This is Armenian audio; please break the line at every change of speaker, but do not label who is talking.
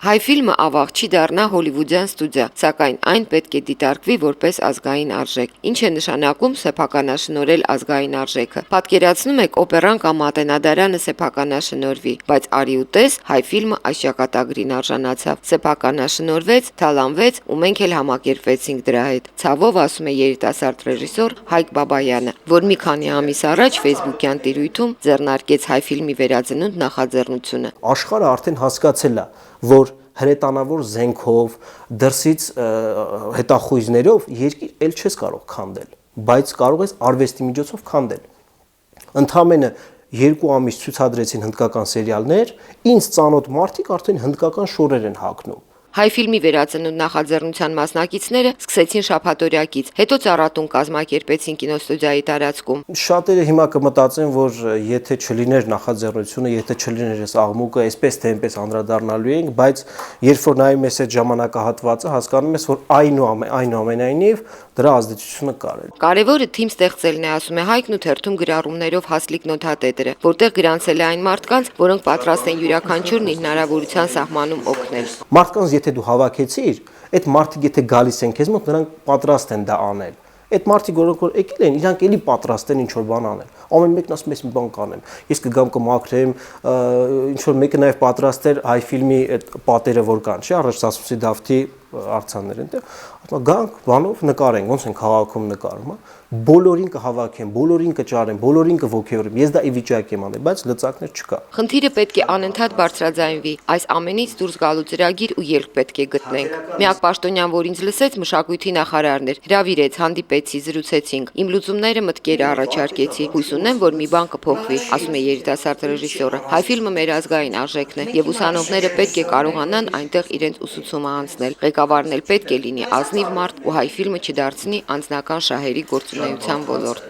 Հայ ֆիլմը ավաղ չի դառնա հոլիվուդյան ստուդիա, սակայն այն պետք է դիտարկվի որպես ազգային արժեք։ Ինչ է նշանակում սեփականաշնորհել ազգային արժեքը։ Պատկերացնում եք օպերան կամ Մատենադարանը սեփականաշնորհվի, բայց արի ու տես, հայ ֆիլմը այս ճակատագրին արժանացավ, սեփականաշնորհվեց, թալանվեց ու մենք էլ համակերպվեցինք դրա հետ։ Ցավով ասում է երիտասարդ ռեժիսոր Հայկ Բաբայանը, որ մի քանի ամիս առաջ Facebook-յան տիրույթում ձեռնարկեց հայ ֆիլմի վերածնունդ նախաձեռնությունը։
Աշխարհը արդեն հասկացել է, որ հրետանավոր զենքով, դրսից հետախույզներով երկիր էլ չես կարող քանդել, բայց կարող ես արվեստի միջոցով քանդել։ Ընդամենը 2 ամիս ցուցադրեցին հնդկական սերիալներ, ինձ ծանոթ մարդիկ արդեն հնդկական շորեր են հագնում։
Հայ ֆիլմի վերածնունդ նախաձեռնության մասնակիցները սկսեցին շաբաթօրյակից, հետո ծառատուն կազմակերպեցին կինոստուդիայի տարածքում։
Շատերը հիմա կմտածեն, որ եթե չլիներ նախաձեռնությունը, եթե չլիներ այս աղմուկը, այսպես թե այնպես անդրադառնալու ենք, բայց երբ որ նայում ես այդ ժամանակահատվածը, հասկանում ես, որ այնուամենայնիվ դրա ազդեցությունը կար։
Կարևորը թիմ ստեղծելն է, ասում է Հայկն ու թերթում գրառումներով Հասլիկ նոթատետրը, որտեղ գրանցել է այն մարդկանց, որոնք պատրաստ են յուրաքանչյուրն իր հնարավորության սահմանում օգնել։
Մարդկանց եթե դու հավաքեցիր, այդ մարդիկ եթե գալիս են քեզ մոտ, նրանք պատրաստ են դա անել։ Այդ մարդիկ, որոնք որ եկել են, իրանք էլի պատրաստ են ինչ-որ բան անել։ Ամեն մեկն ասում է, ես մի բան կանեմ։ Ես կգամ կմաքրեմ, ինչ-որ մեկը նաև պատրաստ էր հայ ֆիլմի այդ պատերը որ կան, չէ՞, առաջ Սասունցի Դավթի արձաններ այնտեղ, ասում է գանք, բանով նկարենք, ոնց են քաղաքում նկարում, բոլորին կհավաքեմ, բոլորին կճարեմ, բոլորին կոգևորեմ։ Ես դա ի վիճակի եմ անել, բայց լծակներ չկա։
Խնդիրը պետք է անընդհատ բարձրաձայնվի, այս ամենից դուրս գալու ծրագիր ու ելք պետք է գտնենք։ Միակ պաշտոնյան, որ ինձ լսեց, մշակույթի նախարարն էր, հրավիրեց, հանդիպեցի, զրուցեցինք, իմ լուծումները մտքերը առաջարկեցի, հույս ունեմ, որ մի բան կփոխվի, ասում է երիտասարդ ռեժիսորը։ Հայ ֆիլմը մեր ազգային արժեքն է, եւ ուսանողները պետք է կարողանան այնտեղ իրենց ուսուցումը անցնել։ Ղեկավարն էլ պետք է լինի ազնիվ մարդ ու հայ ֆիլմը չդարձնի անձնական շահերի գործունեության ոլորտ։